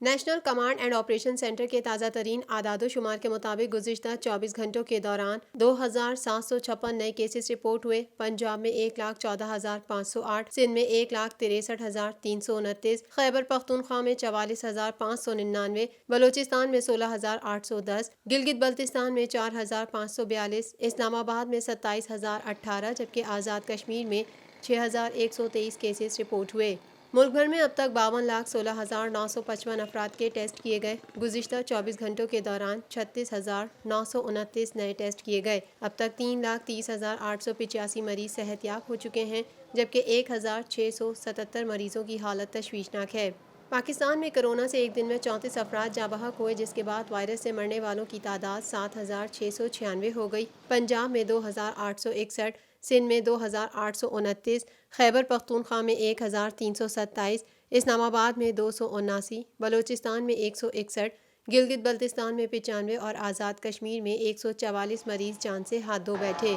National command and operation centre کے تازہ ترین اعداد و شمار کے مطابق گزشتہ 24 گھنٹوں کے دوران 2756 نئے کیسز رپورٹ ہوئے۔ پنجاب میں 1,14,508، سندھ میں 1,63,329، خیبر پختونخوا میں 44,599، بلوچستان میں 16,810، گلگت بلتستان میں 4,542، اسلام آباد میں 27,018، جبکہ آزاد کشمیر میں 6,123 کیسز رپورٹ ہوئے۔ ملک بھر میں اب تک 52,16,955 افراد کے ٹیسٹ کیے گئے۔ گزشتہ 24 گھنٹوں کے دوران 36,929 نئے ٹیسٹ کیے گئے۔ اب تک 3,30,885 مریض صحت یاب ہو چکے ہیں، جبکہ 1,677 مریضوں کی حالت تشویشناک ہے۔ پاکستان میں کرونا سے ایک دن میں 34 افراد جاں بحق ہوئے، جس کے بعد وائرس سے مرنے والوں کی تعداد 7,696 ہو گئی۔ پنجاب میں 2,861، سندھ میں 2,829، خیبر پختونخوا میں 1,327، اسلام آباد میں 279، بلوچستان میں 161، گلگت بلتستان میں 95 اور آزاد کشمیر میں 144 مریض جان سے ہاتھ دھو بیٹھے۔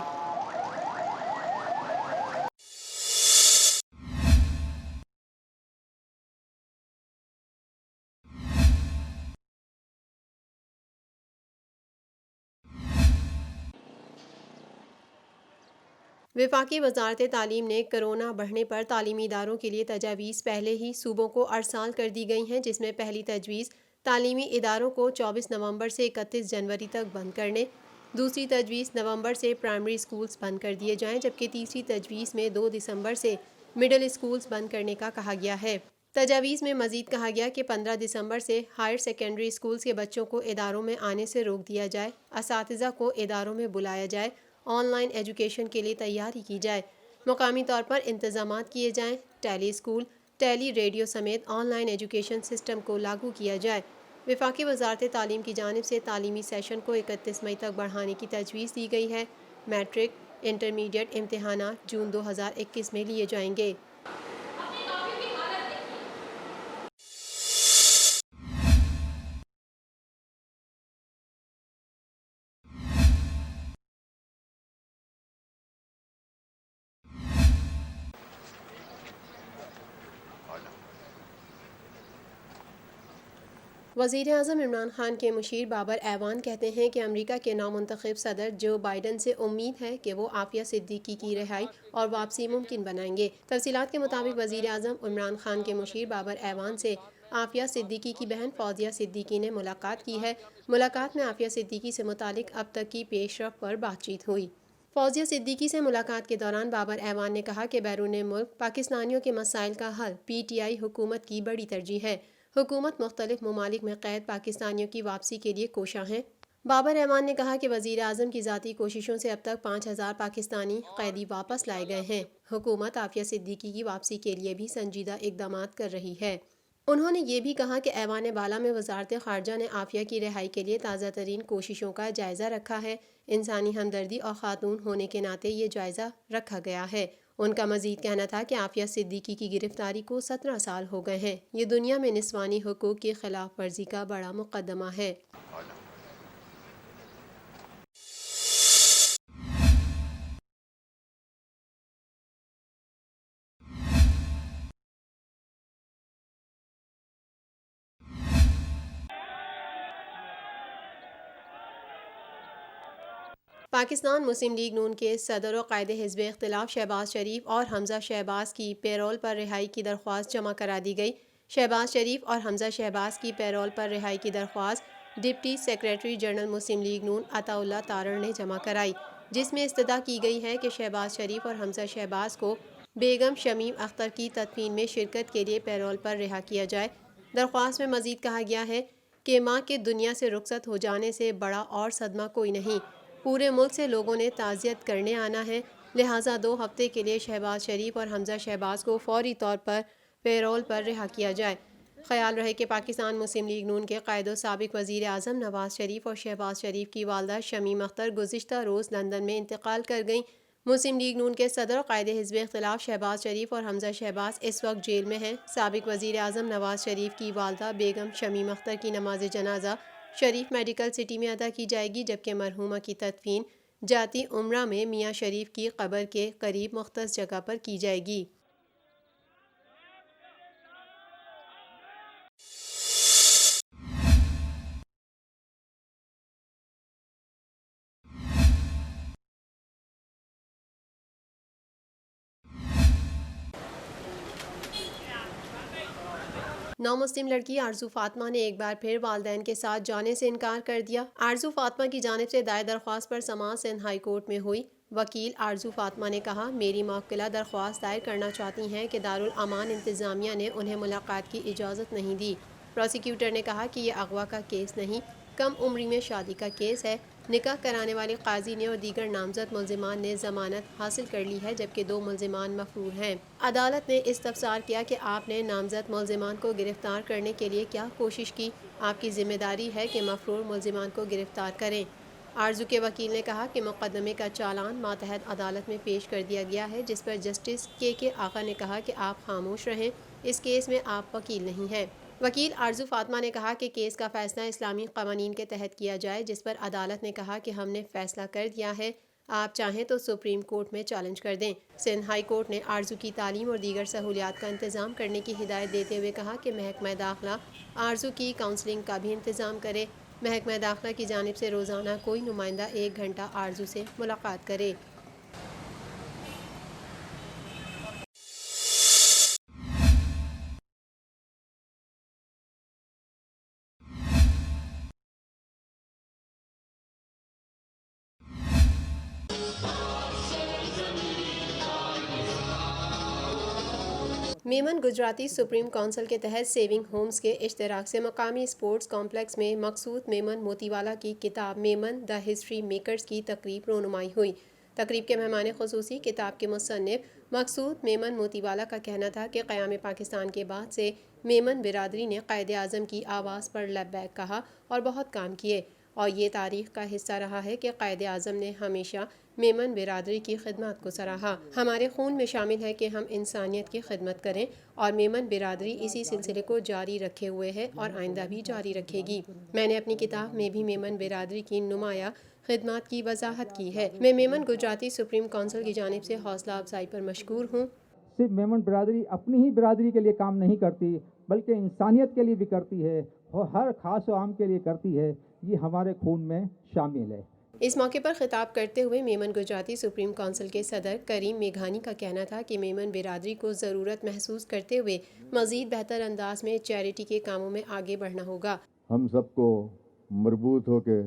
وفاقی وزارت تعلیم نے کرونا بڑھنے پر تعلیمی اداروں کے لیے تجاویز پہلے ہی صوبوں کو ارسال کر دی گئی ہیں، جس میں پہلی تجویز تعلیمی اداروں کو 24 نومبر سے 31 جنوری تک بند کرنے، دوسری تجویز نومبر سے پرائمری اسکولز بند کر دیے جائیں، جبکہ تیسری تجویز میں 2 دسمبر سے مڈل اسکولز بند کرنے کا کہا گیا ہے۔ تجاویز میں مزید کہا گیا کہ 15 دسمبر سے ہائر سیکنڈری اسکولز کے بچوں کو اداروں میں آنے سے روک دیا جائے، اساتذہ کو اداروں میں بلایا جائے، آن لائن ایجوکیشن کے لیے تیاری کی جائے، مقامی طور پر انتظامات کیے جائیں، ٹیلی اسکول، ٹیلی ریڈیو سمیت آن لائن ایجوکیشن سسٹم کو لاگو کیا جائے۔ وفاقی وزارت تعلیم کی جانب سے تعلیمی سیشن کو 31 مئی تک بڑھانے کی تجویز دی گئی ہے۔ میٹرک انٹرمیڈیٹ امتحانات جون 2021 میں لیے جائیں گے۔ وزیر اعظم عمران خان کے مشیر بابر ایوان کہتے ہیں کہ امریکہ کے نومنتخب صدر جو بائیڈن سے امید ہے کہ وہ عافیہ صدیقی کی رہائی اور واپسی ممکن بنائیں گے۔ تفصیلات کے مطابق وزیر اعظم عمران خان کے مشیر بابر ایوان سے عافیہ صدیقی کی بہن فوزیہ صدیقی نے ملاقات کی ہے۔ ملاقات میں عافیہ صدیقی سے متعلق اب تک کی پیش رفت پر بات چیت ہوئی۔ فوزیہ صدیقی سے ملاقات کے دوران بابر ایوان نے کہا کہ بیرون ملک پاکستانیوں کے مسائل کا حل پی ٹی آئی حکومت کی بڑی ترجیح ہے۔ حکومت مختلف ممالک میں قید پاکستانیوں کی واپسی کے لیے کوشاں ہے۔ بابر ایوان نے کہا کہ وزیر اعظم کی ذاتی کوششوں سے اب تک 5,000 پاکستانی قیدی واپس لائے گئے ہیں۔ حکومت عافیہ صدیقی کی واپسی کے لیے بھی سنجیدہ اقدامات کر رہی ہے۔ انہوں نے یہ بھی کہا کہ ایوان بالا میں وزارت خارجہ نے عافیہ کی رہائی کے لیے تازہ ترین کوششوں کا جائزہ رکھا ہے۔ انسانی ہمدردی اور خاتون ہونے کے ناطے یہ جائزہ رکھا گیا ہے۔ ان کا مزید کہنا تھا کہ عافیہ صدیقی کی گرفتاری کو 17 سال ہو گئے ہیں۔ یہ دنیا میں نسوانی حقوق کی خلاف ورزی کا بڑا مقدمہ ہے۔ پاکستان مسلم لیگ نون کے صدر و قائد حزب اختلاف شہباز شریف اور حمزہ شہباز کی پیرول پر رہائی کی درخواست جمع کرا دی گئی۔ شہباز شریف اور حمزہ شہباز کی پیرول پر رہائی کی درخواست ڈپٹی سیکریٹری جنرل مسلم لیگ نون عطا اللہ تارڑ نے جمع کرائی، جس میں استدعا کی گئی ہے کہ شہباز شریف اور حمزہ شہباز کو بیگم شمیم اختر کی تدفین میں شرکت کے لیے پیرول پر رہا کیا جائے۔ درخواست میں مزید کہا گیا ہے کہ ماں کے دنیا سے رخصت ہو جانے سے بڑا اور صدمہ کوئی نہیں۔ پورے ملک سے لوگوں نے تعزیت کرنے آنا ہے، لہٰذا 2 ہفتے کے لیے شہباز شریف اور حمزہ شہباز کو فوری طور پر پیرول پر رہا کیا جائے۔ خیال رہے کہ پاکستان مسلم لیگ نون کے قائد و سابق وزیر اعظم نواز شریف اور شہباز شریف کی والدہ شمیم اختر گزشتہ روز لندن میں انتقال کر گئیں۔ مسلم لیگ نون کے صدر قائد حزب اختلاف شہباز شریف اور حمزہ شہباز اس وقت جیل میں ہیں۔ سابق وزیر اعظم نواز شریف کی والدہ بیگم شمیم اختر کی نماز جنازہ شریف میڈیکل سٹی میں ادا کی جائے گی، جبکہ مرحومہ کی تدفین جاتی عمرہ میں میاں شریف کی قبر کے قریب مختص جگہ پر کی جائے گی۔ نو مسلم لڑکی آرزو فاطمہ نے ایک بار پھر والدین کے ساتھ جانے سے انکار کر دیا۔ آرزو فاطمہ کی جانب سے دائر درخواست پر سماعت سندھ ہائی کورٹ میں ہوئی۔ وکیل آرزو فاطمہ نے کہا، میری موکلہ درخواست دائر کرنا چاہتی ہیں کہ دارالامان انتظامیہ نے انہیں ملاقات کی اجازت نہیں دی۔ پروسیکیوٹر نے کہا کہ یہ اغوا کا کیس نہیں، کم عمری میں شادی کا کیس ہے۔ نکاح کرانے والے قاضی نے اور دیگر نامزد ملزمان نے ضمانت حاصل کر لی ہے، جبکہ 2 ملزمان مفرور ہیں۔ عدالت نے استفسار کیا کہ آپ نے نامزد ملزمان کو گرفتار کرنے کے لیے کیا کوشش کی؟ آپ کی ذمہ داری ہے کہ مفرور ملزمان کو گرفتار کریں۔ آرزو کے وکیل نے کہا کہ مقدمے کا چالان ماتحت عدالت میں پیش کر دیا گیا ہے، جس پر جسٹس کے آقا نے کہا کہ آپ خاموش رہیں، اس کیس میں آپ وکیل نہیں ہیں۔ وکیل آرزو فاطمہ نے کہا کہ کیس کا فیصلہ اسلامی قوانین کے تحت کیا جائے، جس پر عدالت نے کہا کہ ہم نے فیصلہ کر دیا ہے، آپ چاہیں تو سپریم کورٹ میں چیلنج کر دیں۔ سندھ ہائی کورٹ نے آرزو کی تعلیم اور دیگر سہولیات کا انتظام کرنے کی ہدایت دیتے ہوئے کہا کہ محکمہ داخلہ آرزو کی کاؤنسلنگ کا بھی انتظام کرے۔ محکمہ داخلہ کی جانب سے روزانہ کوئی نمائندہ 1 گھنٹہ آرزو سے ملاقات کرے۔ میمن گجراتی سپریم کونسل کے تحت سیونگ ہومز کے اشتراک سے مقامی اسپورٹس کمپلیکس میں مقصود میمن موتی والا کی کتاب میمن دا ہسٹری میکرز کی تقریب رونمائی ہوئی۔ تقریب کے مہمان خصوصی کتاب کے مصنف مقصود میمن موتی والا کا کہنا تھا کہ قیام پاکستان کے بعد سے میمن برادری نے قائد اعظم کی آواز پر لبیک کہا اور بہت کام کیے، اور یہ تاریخ کا حصہ رہا ہے کہ قائد اعظم نے ہمیشہ میمن برادری کی خدمات کو سراہا۔ ہمارے خون میں شامل ہے کہ ہم انسانیت کی خدمت کریں، اور میمن برادری اسی سلسلے کو جاری رکھے ہوئے ہے اور آئندہ بھی جاری رکھے گی۔ میں نے اپنی کتاب میں بھی میمن برادری کی نمایاں خدمات کی وضاحت کی ہے۔ میں میمن گجراتی سپریم کونسل کی جانب سے حوصلہ افزائی پر مشکور ہوں۔ صرف میمن برادری اپنی ہی برادری کے لیے کام نہیں کرتی، بلکہ انسانیت کے لیے بھی کرتی ہے اور ہر خاص و عام کے لیے کرتی ہے، یہ ہمارے خون میں شامل ہے۔ اس موقع پر خطاب کرتے ہوئے میمن گجراتی سپریم کونسل کے صدر کریم میگھانی کا کہنا تھا کہ میمن برادری کو ضرورت محسوس کرتے ہوئے مزید بہتر انداز میں چیریٹی کے کاموں میں آگے بڑھنا ہوگا۔ ہم سب کو مربوط ہو کے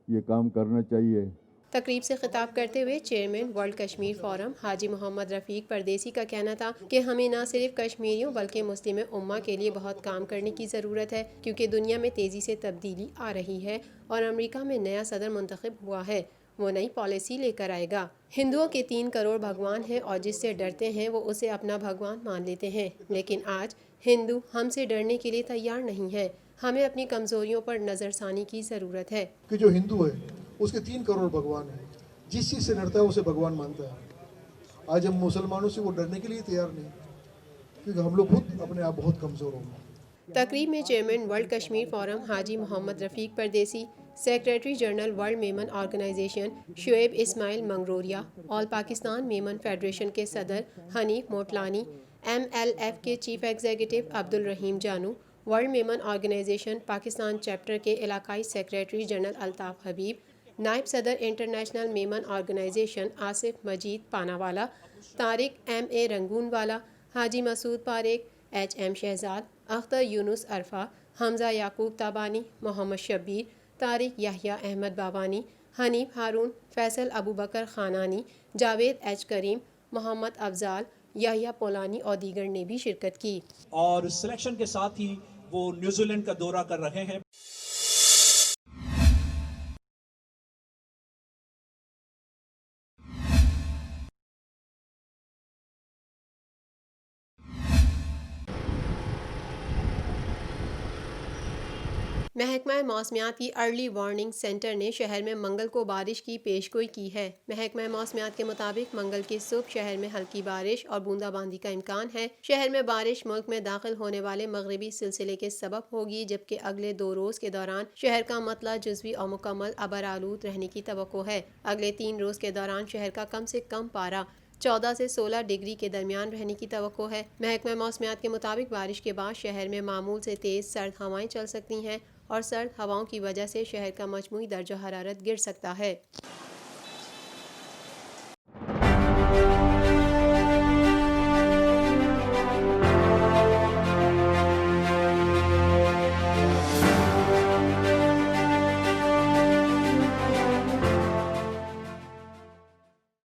یہ کام کرنا چاہیے۔ تقریب سے خطاب کرتے ہوئے chairman world Kashmir forum Haji Muhammad Rafiq پردیسی کا کہنا تھا کہ ہمیں نہ صرف کشمیریوں بلکہ مسلم امہ کے لیے بہت کام کرنے کی ضرورت ہے، کیونکہ دنیا میں تیزی سے تبدیلی آ رہی ہے اور امریکہ میں نیا صدر منتخب ہوا ہے، وہ نئی پالیسی لے کر آئے گا۔ ہندوؤں کے 3 کروڑ بھگوان ہیں اور جس سے ڈرتے ہیں وہ اسے اپنا بھگوان مان لیتے ہیں، لیکن آج ہندو ہم سے ڈرنے کے لیے تیار نہیں ہیں۔ ہمیں اپنی کمزوریوں پر نظر ثانی کی ضرورت ہے کہ جو ہندو ہے اس کے 3 کروڑ بھگوان ہیں، جس چیز سے ڈرتا ہے اسے بھگوان مانتا ہے۔ آج ہم مسلمانوں سے وہ ڈرنے کے لیے تیار نہیں، کیونکہ ہم لوگ خود اپنے آپ بہت کمزور ہوں۔ تقریب میں chairman world Kashmir forum Haji Muhammad Rafiq Pardesi, secretary general world Memon organisation Shoaib Ismail Mangroria, all Pakistan Memon federation کے صدر حنیف موٹلانی، MLF کے chief executive Abdul Rahim Jano, world Memon organisation Pakistan chapter کے علاقائی سیکریٹری جنرل الطاف حبیب، نائب صدر international Memon organisation Asif Majeed Panawala, Tariq MA Rangoonwala, Haji مسعود پاریک، HM شہزاد، اختر یونس عرفہ، حمزہ یعقوب تابانی، محمد شبیر، طارق یحییٰ احمد بابانی، حنیف ہارون، فیصل ابوبکر خانانی، جاوید H کریم، محمد افضال، یحییٰ پولانی اور دیگر نے بھی شرکت کی۔ اور سلیکشن کے ساتھ ہی وہ نیوزی لینڈ کا دورہ کر رہے ہیں۔ محکمہ موسمیات کی ارلی وارننگ سینٹر نے شہر میں منگل کو بارش کی پیشگوئی کی ہے۔ محکمہ موسمیات کے مطابق منگل کی صبح شہر میں ہلکی بارش اور بوندا باندی کا امکان ہے۔ شہر میں بارش ملک میں داخل ہونے والے مغربی سلسلے کے سبب ہوگی، جبکہ اگلے 2 روز کے دوران شہر کا مطلع جزوی اور مکمل ابرآلود رہنے کی توقع ہے۔ اگلے 3 روز کے دوران شہر کا کم سے کم پارہ 14 سے 16 ڈگری کے درمیان رہنے کی توقع ہے۔ محکمہ موسمیات کے مطابق بارش کے بعد شہر میں معمول سے تیز سرد ہوائیں چل سکتی ہیں اور سرد ہواؤں کی وجہ سے شہر کا مجموعی درجہ حرارت گر سکتا ہے۔